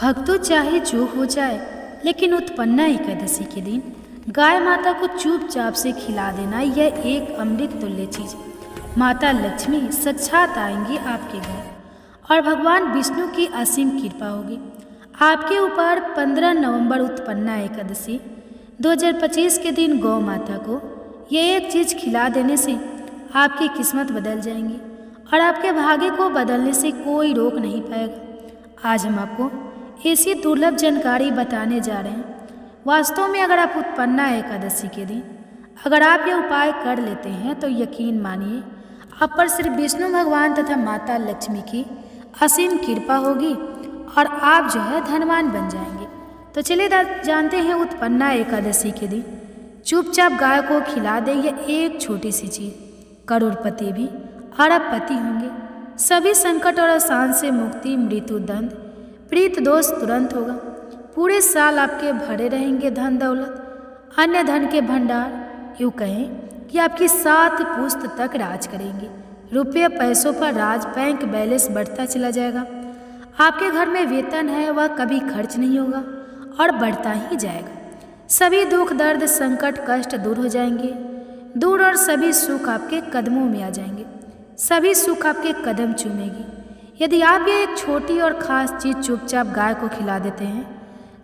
भक्तों चाहे जो हो जाए, लेकिन उत्पन्ना एकादशी के दिन गाय माता को चुपचाप से खिला देना यह एक अमृत तुल्य चीज है। माता लक्ष्मी साक्षात आएंगी आपके घर और भगवान विष्णु की असीम कृपा होगी आपके ऊपर। 15 नवंबर उत्पन्ना एकादशी 2025 के दिन गौ माता को यह एक चीज खिला देने से आपकी किस्मत बदल जाएंगी और आपके भाग्य को बदलने से कोई रोक नहीं पाएगा। आज हम आपको ऐसी दुर्लभ जानकारी बताने जा रहे हैं। वास्तव में अगर आप उत्पन्ना एकादशी के दिन अगर आप ये उपाय कर लेते हैं तो यकीन मानिए आप पर श्री विष्णु भगवान तथा माता लक्ष्मी की असीम कृपा होगी और आप जो है धनवान बन जाएंगे। तो चलिए जानते हैं उत्पन्ना एकादशी के दिन चुपचाप गाय को खिला दे यह एक छोटी सी चीज। करोड़पति भी अरबपति होंगे। सभी संकट और आसान से मुक्ति, मृत्यु दंड, प्रीत दोष तुरंत होगा। पूरे साल आपके भरे रहेंगे धन दौलत, अन्य धन के भंडार। यूँ कहें कि आपकी 7 पुश्त तक राज करेंगे। रुपये पैसों पर राज, बैंक बैलेंस बढ़ता चला जाएगा। आपके घर में वेतन है वह कभी खर्च नहीं होगा और बढ़ता ही जाएगा। सभी दुख दर्द संकट कष्ट दूर हो जाएंगे दूर और सभी सुख आपके कदमों में आ जाएंगे। सभी सुख आपके कदम चूमेगी। यदि आप ये एक छोटी और ख़ास चीज़ चुपचाप गाय को खिला देते हैं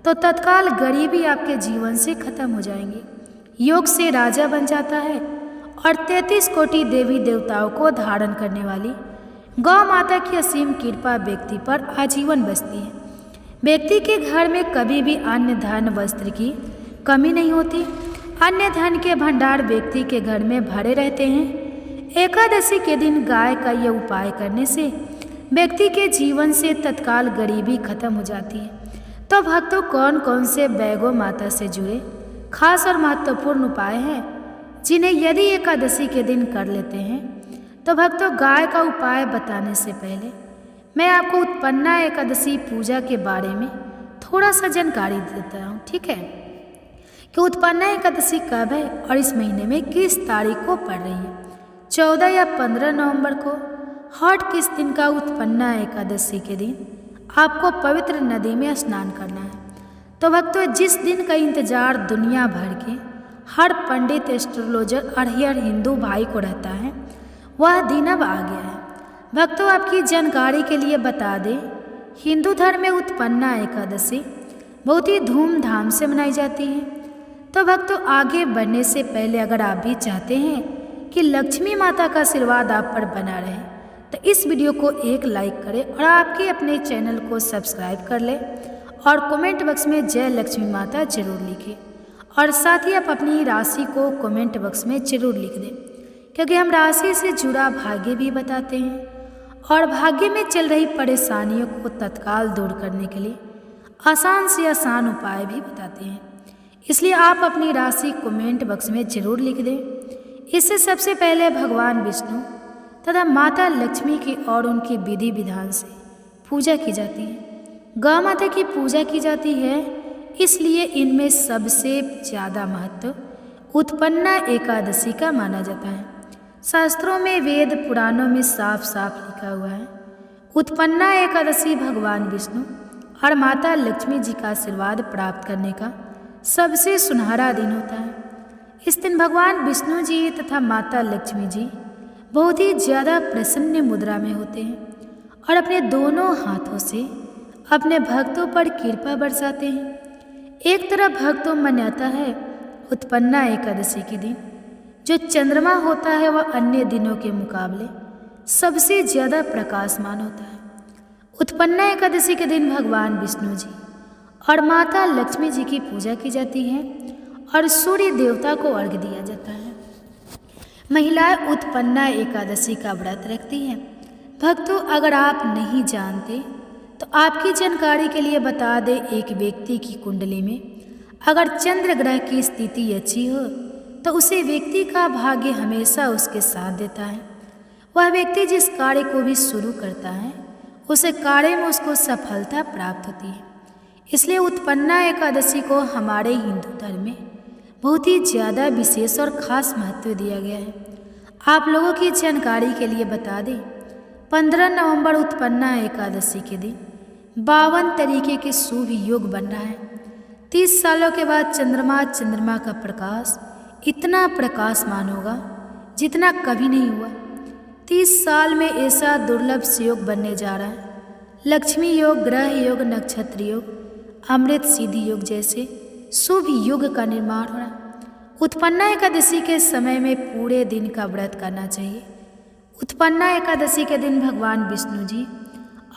तो तत्काल गरीबी आपके जीवन से खत्म हो जाएंगी। योग से राजा बन जाता है और 33 कोटि देवी देवताओं को धारण करने वाली गौ माता की असीम कृपा व्यक्ति पर आजीवन बसती है। व्यक्ति के घर में कभी भी अन्य धन वस्त्र की कमी नहीं होती। अन्य धन के भंडार व्यक्ति के घर में भरे रहते हैं। एकादशी के दिन गाय का यह उपाय करने से व्यक्ति के जीवन से तत्काल गरीबी खत्म हो जाती है। तो भक्तों, कौन कौन से गौ माता से जुड़े खास और महत्वपूर्ण उपाय हैं जिन्हें यदि एकादशी के दिन कर लेते हैं तो भक्तों, गाय का उपाय बताने से पहले मैं आपको उत्पन्ना एकादशी पूजा के बारे में थोड़ा सा जानकारी देता हूँ। ठीक है कि उत्पन्ना एकादशी कब है और इस महीने में किस तारीख को पड़ रही है। 14 या 15 नवंबर को हर किस दिन का उत्पन्ना एकादशी के दिन आपको पवित्र नदी में स्नान करना है। तो भक्तों, जिस दिन का इंतजार दुनिया भर के हर पंडित, एस्ट्रोलॉजर और हर हिंदू भाई को रहता है वह दिन अब आ गया है। भक्तों, आपकी जानकारी के लिए बता दें, हिंदू धर्म में उत्पन्ना एकादशी बहुत ही धूमधाम से मनाई जाती है। तो भक्तों, आगे बढ़ने से पहले अगर आप भी चाहते हैं कि लक्ष्मी माता का आशीर्वाद आप पर बना रहे तो इस वीडियो को एक लाइक करें और आपके अपने चैनल को सब्सक्राइब कर लें और कमेंट बॉक्स में जय लक्ष्मी माता जरूर लिखें। और साथ ही आप अपनी राशि को कमेंट बॉक्स में जरूर लिख दें, क्योंकि हम राशि से जुड़ा भाग्य भी बताते हैं और भाग्य में चल रही परेशानियों को तत्काल दूर करने के लिए आसान से आसान उपाय भी बताते हैं। इसलिए आप अपनी राशि कमेंट बॉक्स में जरूर लिख दें। इससे सबसे पहले भगवान विष्णु तथा माता लक्ष्मी की और उनकी विधि विधान से पूजा की जाती है। गौ माता की पूजा की जाती है, इसलिए इनमें सबसे ज़्यादा महत्व उत्पन्ना एकादशी का माना जाता है। शास्त्रों में, वेद पुराणों में साफ साफ लिखा हुआ है, उत्पन्ना एकादशी भगवान विष्णु और माता लक्ष्मी जी का आशीर्वाद प्राप्त करने का सबसे सुनहरा दिन होता है। इस दिन भगवान विष्णु जी तथा माता लक्ष्मी जी बहुत ही ज़्यादा प्रसन्न मुद्रा में होते हैं और अपने दोनों हाथों से अपने भक्तों पर कृपा बरसाते हैं। एक तरफ भक्तों मान्यता है उत्पन्ना एकादशी के दिन जो चंद्रमा होता है वह अन्य दिनों के मुकाबले सबसे ज़्यादा प्रकाशमान होता है। उत्पन्ना एकादशी के दिन भगवान विष्णु जी और माता लक्ष्मी जी की पूजा की जाती है और सूर्य देवता को अर्घ्य दिया जाता है। महिलाएं उत्पन्ना एकादशी का व्रत रखती हैं। भक्तों, अगर आप नहीं जानते तो आपकी जानकारी के लिए बता दें, एक व्यक्ति की कुंडली में अगर चंद्र ग्रह की स्थिति अच्छी हो तो उसे व्यक्ति का भाग्य हमेशा उसके साथ देता है। वह व्यक्ति जिस कार्य को भी शुरू करता है उसे कार्य में उसको सफलता प्राप्त होती है। इसलिए उत्पन्ना एकादशी को हमारे हिंदू धर्म में बहुत ही ज़्यादा विशेष और ख़ास महत्व दिया गया है। आप लोगों की जानकारी के लिए बता दें, 15 नवंबर उत्पन्ना एकादशी के दिन 52 तरीके के शुभ योग बन रहा है। 30 सालों के बाद चंद्रमा का प्रकाश इतना प्रकाशमान होगा जितना कभी नहीं हुआ। 30 साल में ऐसा दुर्लभ योग बनने जा रहा है। लक्ष्मी योग, ग्रह योग, नक्षत्र योग, अमृत सिद्धि योग जैसे शुभ योग का निर्माण हो रहा है। उत्पन्ना एकादशी के समय में पूरे दिन का व्रत करना चाहिए। उत्पन्ना एकादशी के दिन भगवान विष्णु जी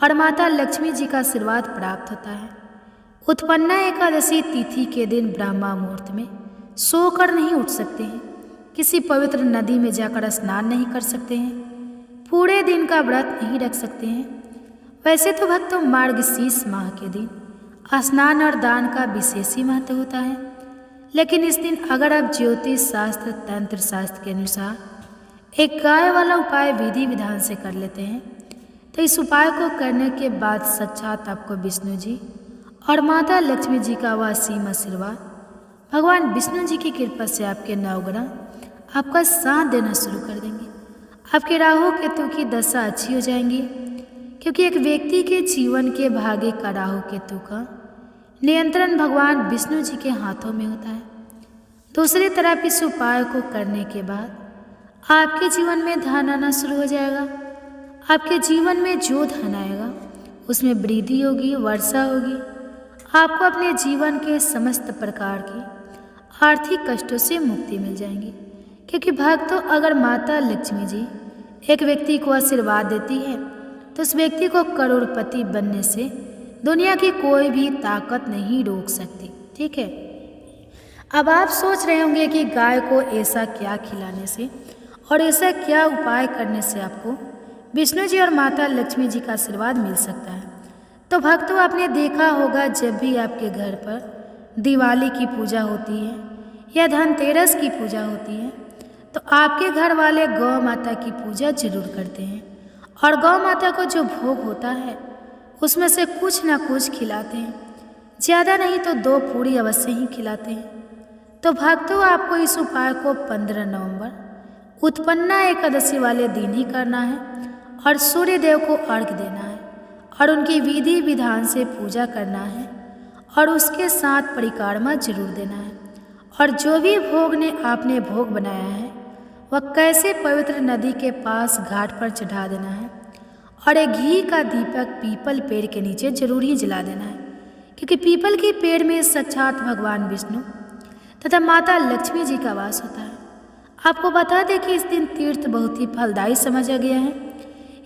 और माता लक्ष्मी जी का आशीर्वाद प्राप्त होता है। उत्पन्ना एकादशी तिथि के दिन ब्रह्मा मुहूर्त में सोकर नहीं उठ सकते हैं, किसी पवित्र नदी में जाकर स्नान नहीं कर सकते हैं, पूरे दिन का व्रत नहीं रख सकते हैं। वैसे तो भक्तों मार्गशीर्ष माह के दिन स्नान और दान का विशेष ही महत्व होता है, लेकिन इस दिन अगर आप ज्योतिष शास्त्र, तंत्र शास्त्र के अनुसार एक गाय वाला उपाय विधि विधान से कर लेते हैं तो इस उपाय को करने के बाद साक्षात आपको विष्णु जी और माता लक्ष्मी जी का वह असीम आशीर्वाद, भगवान विष्णु जी की कृपा से आपके नवग्रह आपका साथ देना शुरू कर देंगे। आपके राहु केतु की दशा अच्छी हो जाएंगी, क्योंकि एक व्यक्ति के जीवन के भाग्य का राहु केतु का नियंत्रण भगवान विष्णु जी के हाथों में होता है। दूसरी तरफ इस उपाय को करने के बाद आपके जीवन में धन आना शुरू हो जाएगा। आपके जीवन में जो धन आएगा उसमें वृद्धि होगी, वर्षा होगी। आपको अपने जीवन के समस्त प्रकार की आर्थिक कष्टों से मुक्ति मिल जाएंगी, क्योंकि भक्तों अगर माता लक्ष्मी जी एक व्यक्ति को आशीर्वाद देती है तो उस व्यक्ति को करोड़पति बनने से दुनिया की कोई भी ताकत नहीं रोक सकती। ठीक है, अब आप सोच रहे होंगे कि गाय को ऐसा क्या खिलाने से और ऐसा क्या उपाय करने से आपको विष्णु जी और माता लक्ष्मी जी का आशीर्वाद मिल सकता है। तो भक्तों आपने देखा होगा जब भी आपके घर पर दिवाली की पूजा होती है या धनतेरस की पूजा होती है तो आपके घर वाले गौ माता की पूजा जरूर करते हैं, और गौ माता को जो भोग होता है उसमें से कुछ ना कुछ खिलाते हैं, ज़्यादा नहीं तो 2 पूरी अवश्य ही खिलाते हैं। तो भक्तों आपको इस उपाय को 15 नवंबर उत्पन्ना एकादशी वाले दिन ही करना है और सूर्य देव को अर्घ्य देना है और उनकी विधि विधान से पूजा करना है और उसके साथ परिक्रमा जरूर देना है। और जो भी भोग ने आपने भोग बनाया है वह कैसे पवित्र नदी के पास घाट पर चढ़ा देना है और एक घी का दीपक पीपल पेड़ के नीचे जरूर ही जला देना है, क्योंकि पीपल के पेड़ में साक्षात भगवान विष्णु तथा माता लक्ष्मी जी का वास होता है। आपको बता दें कि इस दिन तीर्थ बहुत ही फलदायी समझा गया है।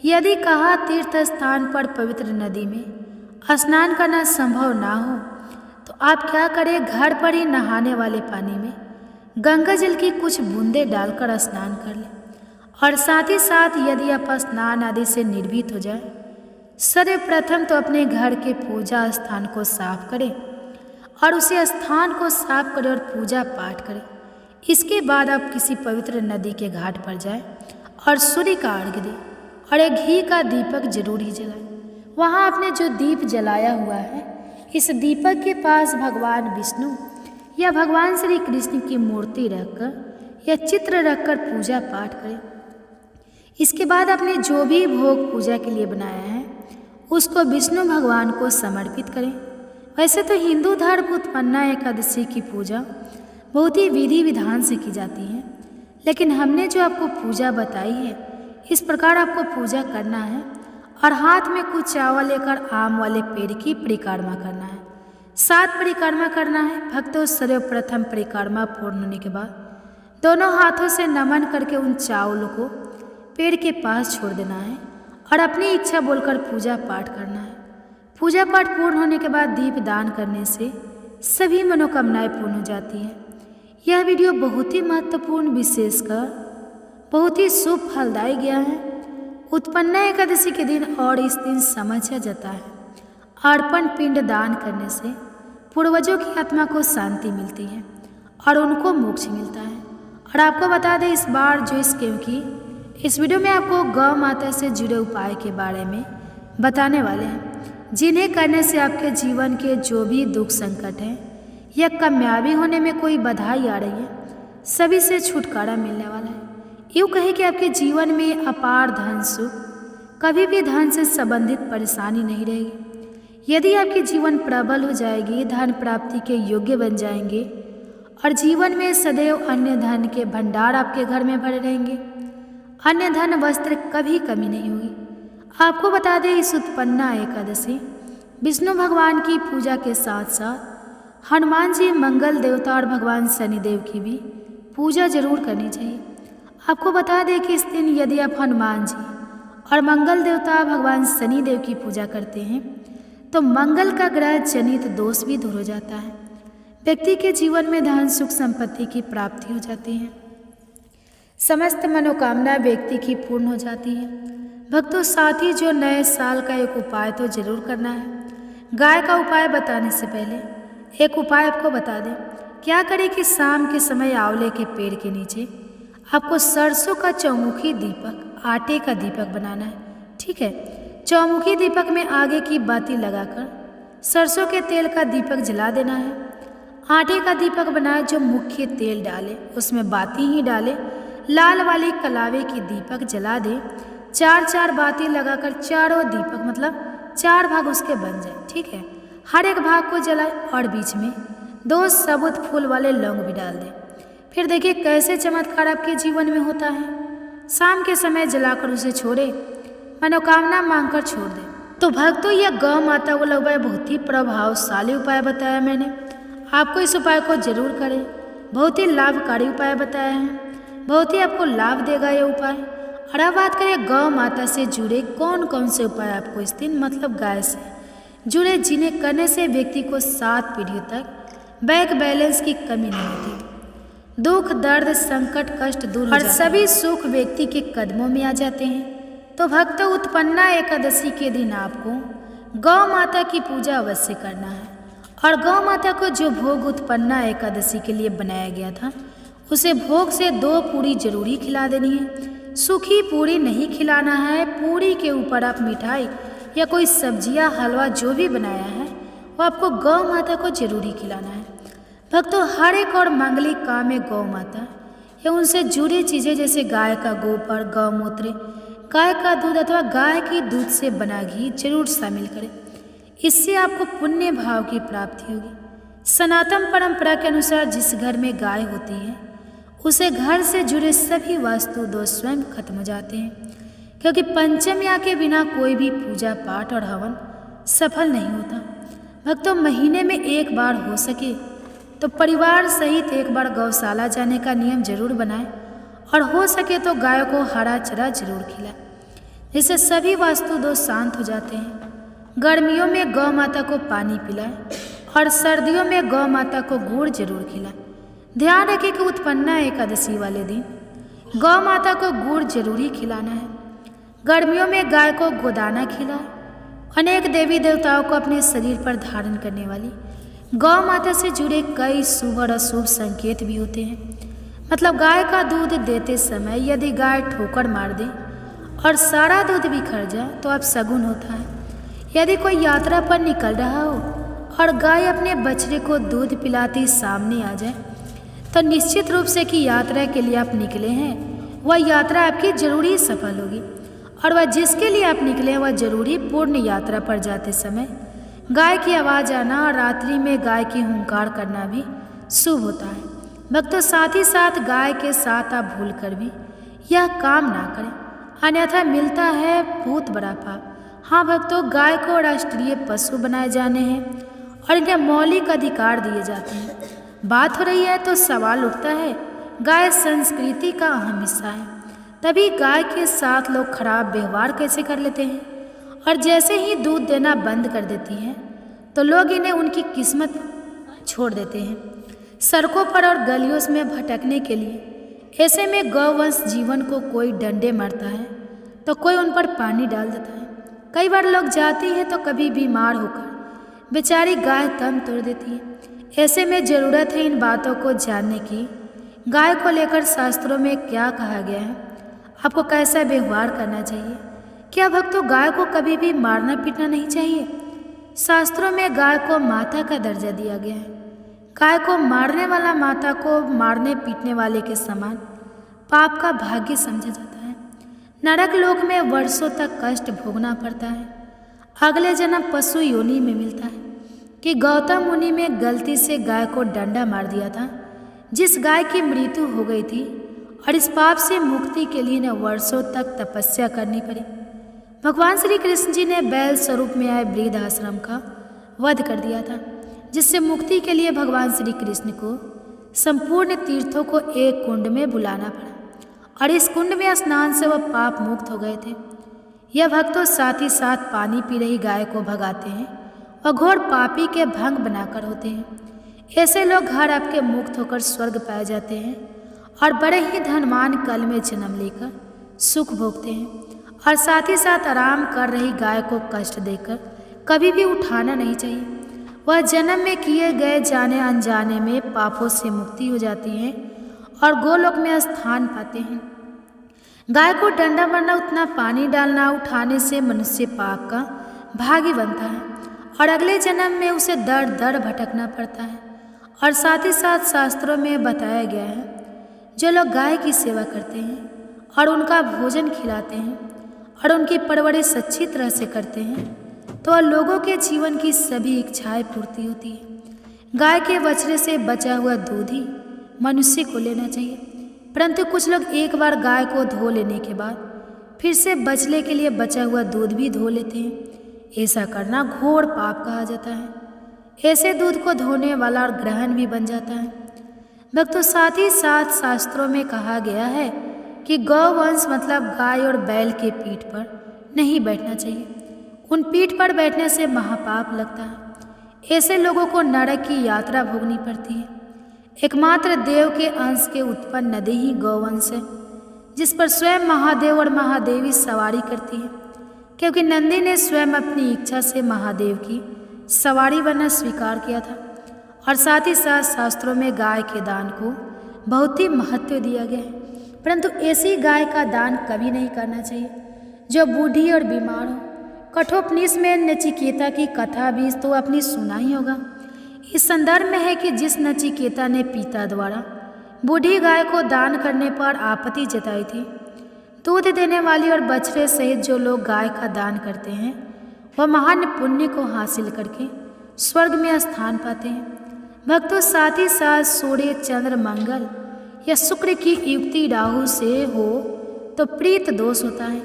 यदि कहा तीर्थ स्थान पर पवित्र नदी में स्नान करना संभव ना हो तो आप क्या करें, घर पर ही नहाने वाले पानी में गंगा जल की कुछ बूंदें डालकर स्नान कर लें। और साथ ही साथ यदि आप स्नान आदि से निर्भीत हो जाए, सर्वप्रथम तो अपने घर के पूजा स्थान को साफ करें और उसी स्थान को साफ करें और पूजा पाठ करें। इसके बाद आप किसी पवित्र नदी के घाट पर जाएं और सूर्य का अर्घ्य दें और एक घी का दीपक जरूर ही जलाएं। वहाँ आपने जो दीप जलाया हुआ है इस दीपक के पास भगवान विष्णु या भगवान श्री कृष्ण की मूर्ति रखकर या चित्र रखकर पूजा पाठ करें। इसके बाद आपने जो भी भोग पूजा के लिए बनाया है उसको विष्णु भगवान को समर्पित करें। वैसे तो हिंदू धर्म उत्पन्ना एकादशी की पूजा बहुत ही विधि विधान से की जाती है, लेकिन हमने जो आपको पूजा बताई है इस प्रकार आपको पूजा करना है और हाथ में कुछ चावल लेकर आम वाले पेड़ की परिक्रमा करना है। 7 परिक्रमा करना है। भक्तों सर्वप्रथम परिक्रमा पूर्ण होने के बाद दोनों हाथों से नमन करके उन चावलों को पेड़ के पास छोड़ देना है और अपनी इच्छा बोलकर पूजा पाठ करना है। पूजा पाठ पूर्ण होने के बाद दीप दान करने से सभी मनोकामनाएं पूर्ण हो जाती हैं। यह वीडियो बहुत ही महत्वपूर्ण, विशेषकर बहुत ही शुभ फलदायी गया है। उत्पन्ना एकादशी के दिन और इस दिन समझा जाता है अर्पण पिंड दान करने से पूर्वजों की आत्मा को शांति मिलती है और उनको मोक्ष मिलता है। और आपको बता दें इस बार जो क्योंकि इस वीडियो में आपको गौ माता से जुड़े उपाय के बारे में बताने वाले हैं, जिन्हें करने से आपके जीवन के जो भी दुख संकट हैं या कामयाबी होने में कोई बधाई आ रही है, सभी से छुटकारा मिलने वाला है। यूँ कहे कि आपके जीवन में अपार धन सुख, कभी भी धन से संबंधित परेशानी नहीं रहेगी। यदि आपकी जीवन प्रबल हो जाएगी, धन प्राप्ति के योग्य बन जाएंगे और जीवन में सदैव अन्य धन के भंडार आपके घर में भरे रहेंगे। अन्य धन वस्त्र कभी कमी नहीं होगी। आपको बता दें, इस उत्पन्ना एकादशी विष्णु भगवान की पूजा के साथ साथ हनुमान जी, मंगल देवता और भगवान शनिदेव की भी पूजा जरूर करनी चाहिए। आपको बता दें कि इस दिन यदि आप हनुमान जी और मंगल देवता भगवान शनिदेव की पूजा करते हैं तो मंगल का ग्रह जनित दोष भी दूर हो जाता है। व्यक्ति के जीवन में धन सुख संपत्ति की प्राप्ति हो जाती है। समस्त मनोकामना व्यक्ति की पूर्ण हो जाती है। भक्तों, साथ ही जो नए साल का एक उपाय तो जरूर करना है। गाय का उपाय बताने से पहले एक उपाय आपको बता दें। क्या करें कि शाम के समय आंवले के पेड़ के नीचे आपको सरसों का चौमुखी दीपक, आटे का दीपक बनाना है। ठीक है, चौमुखी दीपक में आगे की बाती लगाकर सरसों के तेल का दीपक जला देना है। आटे का दीपक बनाए जो मुख्य तेल डाले उसमें बाती ही डाले। लाल वाली कलावे की दीपक जला दे। 4-4 बाती लगाकर चारों दीपक मतलब 4 भाग उसके बन जाए। ठीक है, हर एक भाग को जलाए और बीच में 2 सबूत फूल वाले लौंग भी डाल दे। फिर देखिए कैसे चमत्कार आपके जीवन में होता है। शाम के समय जलाकर उसे छोड़े, मनोकामना मांगकर छोड़ दे। तो भक्तों, यह गौ माता को लगवाए बहुत ही प्रभावशाली उपाय बताया मैंने। आपको इस उपाय को जरूर करें। बहुत ही लाभकारी उपाय बताया है, बहुत ही आपको लाभ देगा ये उपाय। और अब बात करें गौ माता से जुड़े कौन कौन से उपाय आपको इस दिन मतलब गाय से जुड़े जिन्हें करने से व्यक्ति को 7 पीढ़ियों तक बैंक बैलेंस की कमी नहीं होती। दुख, दर्द, संकट, कष्ट दूर और सभी सुख व्यक्ति के कदमों में आ जाते हैं। तो भक्तों, उत्पन्ना एकादशी के दिन आपको गौ माता की पूजा अवश्य करना है। और गौ माता को जो भोग उत्पन्ना एकादशी के लिए बनाया गया था उसे भोग से 2 पूरी जरूरी खिला देनी है। सूखी पूरी नहीं खिलाना है। पूरी के ऊपर आप मिठाई या कोई सब्जियां, हलवा जो भी बनाया है वो आपको गौ माता को जरूरी खिलाना है। भक्तों, हर एक और मांगलिक काम में गौ माता या उनसे जुड़ी चीज़ें जैसे गाय का गोबर, गौमूत्र, गाय का दूध अथवा गाय की दूध से बना घी जरूर शामिल करें। इससे आपको पुण्य भाव की प्राप्ति होगी। सनातन परंपरा के अनुसार जिस घर में गाय होती है उसे घर से जुड़े सभी वास्तु दोष स्वयं खत्म हो जाते हैं, क्योंकि पंचम्या के बिना कोई भी पूजा पाठ और हवन सफल नहीं होता। भक्तों, महीने में 1 बार हो सके तो परिवार सहित 1 बार गौशाला जाने का नियम जरूर बनाएं और हो सके तो गाय को हरा चरा जरूर खिलाएं, जिससे सभी वास्तु दोष शांत हो जाते हैं। गर्मियों में गौ माता को पानी पिलाएं और सर्दियों में गौ माता को गुड़ जरूर खिलाएं। ध्यान रखें कि उत्पन्ना एकादशी वाले दिन गौ माता को गुड़ जरूरी खिलाना है। गर्मियों में गाय को गोदाना खिलाएं। अनेक देवी देवताओं को अपने शरीर पर धारण करने वाली गौ माता से जुड़े कई शुभ और अशुभ संकेत भी होते हैं। मतलब गाय का दूध देते समय यदि गाय ठोकर मार दे और सारा दूध बिखर जाए तो अब शगुन होता है। यदि कोई यात्रा पर निकल रहा हो और गाय अपने बछड़े को दूध पिलाती सामने आ जाए तो निश्चित रूप से कि यात्रा के लिए आप निकले हैं वह यात्रा आपकी जरूरी सफल होगी। और वह जिसके लिए आप निकले हैं वह जरूरी पूर्ण यात्रा पर जाते समय गाय की आवाज़ आना और रात्रि में गाय की हुंकार करना भी शुभ होता है। भक्तों, साथ ही साथ गाय के साथ आप भूल कर भी यह काम ना करें, अन्यथा मिलता है बहुत बड़ा पाप। हाँ भक्तों, गाय को राष्ट्रीय पशु बनाए जाने हैं और इन्हें मौलिक अधिकार दिए जाते हैं। बात हो रही है तो सवाल उठता है, गाय संस्कृति का अहम हिस्सा है, तभी गाय के साथ लोग खराब व्यवहार कैसे कर लेते हैं? और जैसे ही दूध देना बंद कर देती हैं तो लोग इन्हें उनकी किस्मत छोड़ देते हैं, सड़कों पर और गलियों में भटकने के लिए। ऐसे में गौवंश जीवन को कोई डंडे मारता है तो कोई उन पर पानी डाल देता है। कई बार लोग जाती है तो कभी बीमार होकर बेचारी गाय दम तोड़ देती है। ऐसे में ज़रूरत है इन बातों को जानने की। गाय को लेकर शास्त्रों में क्या कहा गया है, आपको कैसा व्यवहार करना चाहिए। क्या भक्तों, गाय को कभी भी मारना पीटना नहीं चाहिए। शास्त्रों में गाय को माता का दर्जा दिया गया है। गाय को मारने वाला माता को मारने पीटने वाले के समान पाप का भाग्य समझा जाता है। नरक लोक में वर्षों तक कष्ट भोगना पड़ता है। अगले जन्म पशु योनि में मिलता है कि गौतम मुनि में गलती से गाय को डंडा मार दिया था, जिस गाय की मृत्यु हो गई थी, और इस पाप से मुक्ति के लिए ने वर्षों तक तपस्या करनी पड़ी। भगवान श्री कृष्ण जी ने बैल स्वरूप में आए वृद्ध आश्रम का वध कर दिया था, जिससे मुक्ति के लिए भगवान श्री कृष्ण को संपूर्ण तीर्थों को एक कुंड में बुलाना पड़ा, और इस कुंड में स्नान से वह पाप मुक्त हो गए थे। यह भक्तों साथ ही साथ पानी पी रही गाय को भगाते हैं और घोर पापी के भंग बनाकर होते हैं। ऐसे लोग घर आपके मुक्त होकर स्वर्ग पाए जाते हैं और बड़े ही धनवान कल में जन्म लेकर सुख भोगते हैं, और साथ ही साथ आराम कर रही गाय को कष्ट देकर कभी भी उठाना नहीं चाहिए। वह जन्म में किए गए जाने अनजाने में पापों से मुक्ति हो जाती है और गोलोक में स्थान पाते हैं। गाय को डंडा मारना, उतना पानी डालना, उठाने से मनुष्य पाप का भागी बनता है और अगले जन्म में उसे दर दर भटकना पड़ता है। और साथ ही साथ शास्त्रों में बताया गया है, जो लोग गाय की सेवा करते हैं और उनका भोजन खिलाते हैं और उनकी परवरिश अच्छी तरह से करते हैं, तो लोगों के जीवन की सभी इच्छाएं पूर्ति होती है। गाय के बछड़े से बचा हुआ दूध ही मनुष्य को लेना चाहिए, परंतु कुछ लोग एक बार गाय को धो लेने के बाद फिर से बछड़े के लिए बचा हुआ दूध भी धो लेते हैं। ऐसा करना घोर पाप कहा जाता है। ऐसे दूध को धोने वाला और ग्रहण भी बन जाता है। भक्तों, साथ ही साथ शास्त्रों में कहा गया है कि गौवंश मतलब गाय और बैल के पीठ पर नहीं बैठना चाहिए। उन पीठ पर बैठने से महापाप लगता है। ऐसे लोगों को नरक की यात्रा भोगनी पड़ती है। एकमात्र देव के अंश के उत्पन्न नदी ही गौवंश है, जिस पर स्वयं महादेव और महादेवी सवारी करती है, क्योंकि नंदी ने स्वयं अपनी इच्छा से महादेव की सवारी बनना स्वीकार किया था। और साथ ही साथ शास्त्रों में गाय के दान को बहुत ही महत्व दिया गया है, परंतु ऐसी गाय का दान कभी नहीं करना चाहिए जो बूढ़ी और बीमार हो। कठोपनिषद में नचिकेता की कथा भी तो आपने सुना ही होगा। इस संदर्भ में है कि जिस नचिकेता ने पिता द्वारा बूढ़ी गाय को दान करने पर आपत्ति जताई थी, दूध देने वाली और बछड़े सहित जो लोग गाय का दान करते हैं, वह महान पुण्य को हासिल करके स्वर्ग में स्थान पाते हैं। भक्तों, साथ ही साथ सूर्य, चंद्र, मंगल या शुक्र की युक्ति राहु से हो तो प्रीत दोष होता है।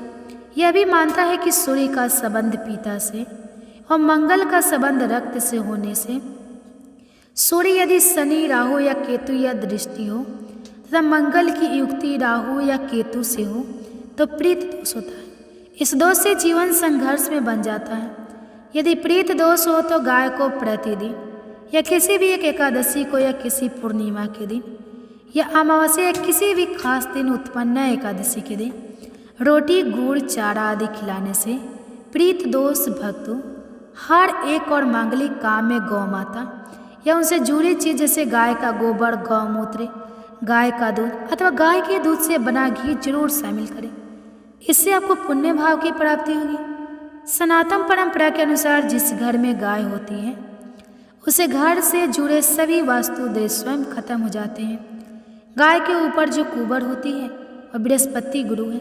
यह भी मानता है कि सूर्य का संबंध पिता से और मंगल का संबंध रक्त से होने से सूर्य यदि शनि, राहु या केतु या दृष्टि हो तथा मंगल की युक्ति राहु या केतु से हो तो प्रीत दोष होता है। इस दोष से जीवन संघर्ष में बन जाता है। यदि प्रीत दोष हो तो गाय को प्रतिदिन या किसी भी एक एकादशी को या किसी पूर्णिमा के दिन या अमावस्या या किसी भी खास दिन उत्पन्न एकादशी के दिन रोटी, गुड़, चारा आदि खिलाने से प्रीत दोष भक्तों हर एक और मांगलिक काम में गौ माता या उनसे जुड़ी चीज जैसे गाय का गोबर, गौमूत्र, गाय का दूध अथवा गाय के दूध से बना घी जरूर शामिल करें। इससे आपको पुण्य भाव की प्राप्ति होगी। सनातन परंपरा के अनुसार जिस घर में गाय होती है उसे घर से जुड़े सभी वास्तु दोष स्वयं खत्म हो जाते हैं। गाय के ऊपर जो कुबर होती है वह बृहस्पति गुरु है,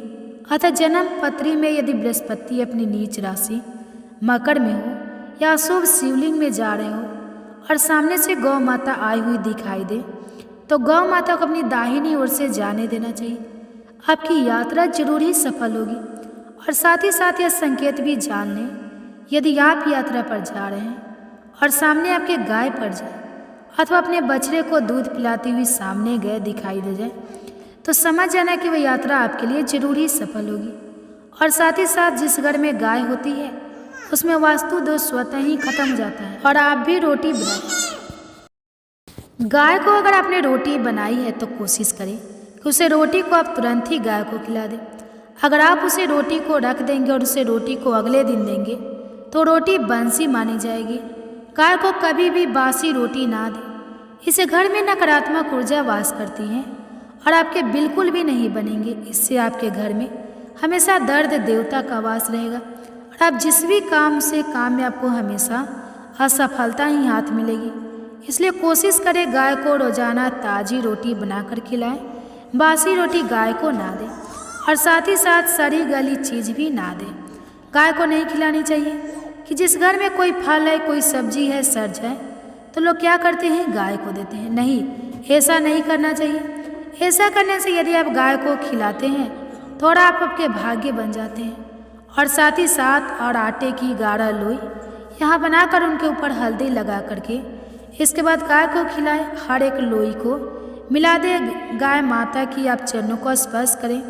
अतः जन्म पत्री में यदि बृहस्पति अपनी नीच राशि मकर में हो या अशुभ शिवलिंग में जा रहे हो और सामने से गौ माता आई हुई दिखाई दे तो गौ माता को अपनी दाहिनी ओर से जाने देना चाहिए। आपकी यात्रा जरूर ही सफल होगी। और साथ ही साथ यह संकेत भी जान लें, यदि आप यात्रा पर जा रहे हैं और सामने आपके गाय पड़ जाए अथवा अपने बछड़े को दूध पिलाती हुई सामने गए दिखाई दे जाए तो समझ जाना कि वह यात्रा आपके लिए जरूर ही सफल होगी। और साथ ही साथ जिस घर में गाय होती है उसमें वास्तु दोष स्वतः ही खत्म हो जाता है। और आप भी रोटी बनाएं। गाय को अगर आपने रोटी बनाई है तो कोशिश करें कि उसे रोटी को आप तुरंत ही गाय को खिला दें। अगर आप उसे रोटी को रख देंगे और उसे रोटी को अगले दिन देंगे तो रोटी बासी मानी जाएगी। गाय को कभी भी बासी रोटी ना दें, इससे घर में नकारात्मक ऊर्जा वास करती है और आपके बिल्कुल भी नहीं बनेंगे। इससे आपके घर में हमेशा दर्द देवता का वास रहेगा और आप जिस भी काम से काम में आपको हमेशा असफलता ही हाथ मिलेगी। इसलिए कोशिश करें गाय को रोजाना ताज़ी रोटी बनाकर खिलाएं, बासी रोटी गाय को ना दें और साथ ही साथ सड़ी गली चीज़ भी ना दें। गाय को नहीं खिलानी चाहिए कि जिस घर में कोई फल है, कोई सब्जी है, सब्ज है, तो लोग क्या करते हैं, गाय को देते हैं। नहीं, ऐसा नहीं करना चाहिए। ऐसा करने से यदि आप गाय को खिलाते हैं थोड़ा आप आपके भाग्य बन जाते हैं। और साथ ही साथ और आटे की गाढ़ा लोई यहाँ बनाकर उनके ऊपर हल्दी लगा करके इसके बाद गाय को खिलाएं। हर एक लोई को मिला दे गाय माता की आप चरणों को स्पर्श करें।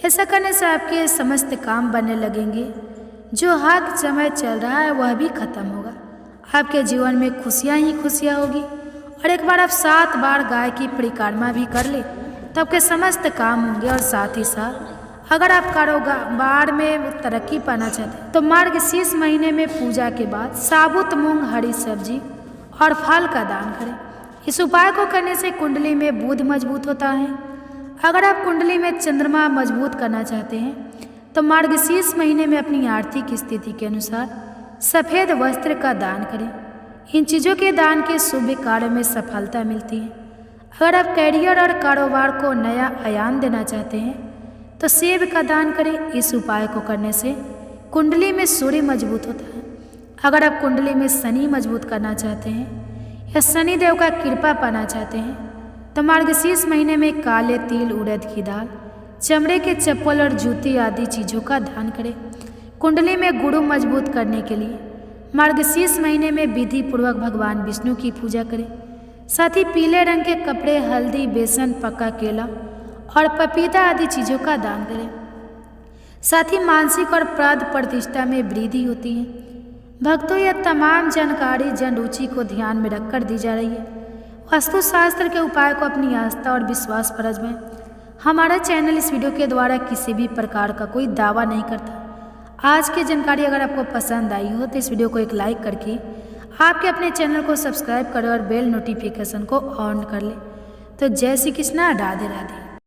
ऐसा करने से आपके समस्त काम बनने लगेंगे। जो हाथ समय चल रहा है वह भी खत्म होगा। आपके जीवन में खुशियाँ ही खुशियाँ होगी। और एक बार आप 7 बार गाय की परिक्रमा भी कर ले तो आपके समस्त काम होंगे। और साथ ही साथ अगर आप कारोबार में तरक्की पाना चाहते हैं तो मार्गशीर्ष महीने में पूजा के बाद साबुत मूंग, हरी सब्जी और फल का दान करें। इस उपाय को करने से कुंडली में बुध मजबूत होता है। अगर आप कुंडली में चंद्रमा मजबूत करना चाहते हैं तो मार्गशीर्ष महीने में अपनी आर्थिक स्थिति के अनुसार सफ़ेद वस्त्र का दान करें। इन चीज़ों के दान के शुभ कार्य में सफलता मिलती है। अगर आप कैरियर और कारोबार को नया आयाम देना चाहते हैं तो सेब का दान करें। इस उपाय को करने से कुंडली में सूर्य मजबूत होता है। अगर आप कुंडली में शनि मजबूत करना चाहते हैं या शनि देव का कृपा पाना चाहते हैं तो मार्गशीर्ष महीने में काले तिल, उड़द की दाल, चमड़े के चप्पल और जूती आदि चीज़ों का दान करें। कुंडली में गुरु मजबूत करने के लिए मार्गशीर्ष महीने में विधि पूर्वक भगवान विष्णु की पूजा करें। साथ ही पीले रंग के कपड़े, हल्दी, बेसन, पका केला और पपीता आदि चीज़ों का दान करें। साथ ही मानसिक और पद प्रतिष्ठा में वृद्धि होती है। भक्तों, यह तमाम जानकारी जन रुचि को ध्यान में रखकर दी जा रही है। वास्तुशास्त्र के उपाय को अपनी आस्था और विश्वास पर आजमाएं। हमारा चैनल इस वीडियो के द्वारा किसी भी प्रकार का कोई दावा नहीं करता। आज की जानकारी अगर आपको पसंद आई हो तो इस वीडियो को एक लाइक करके आपके अपने चैनल को सब्सक्राइब करें और बेल नोटिफिकेशन को ऑन कर लें। तो जय श्री कृष्णा, राधे राधे।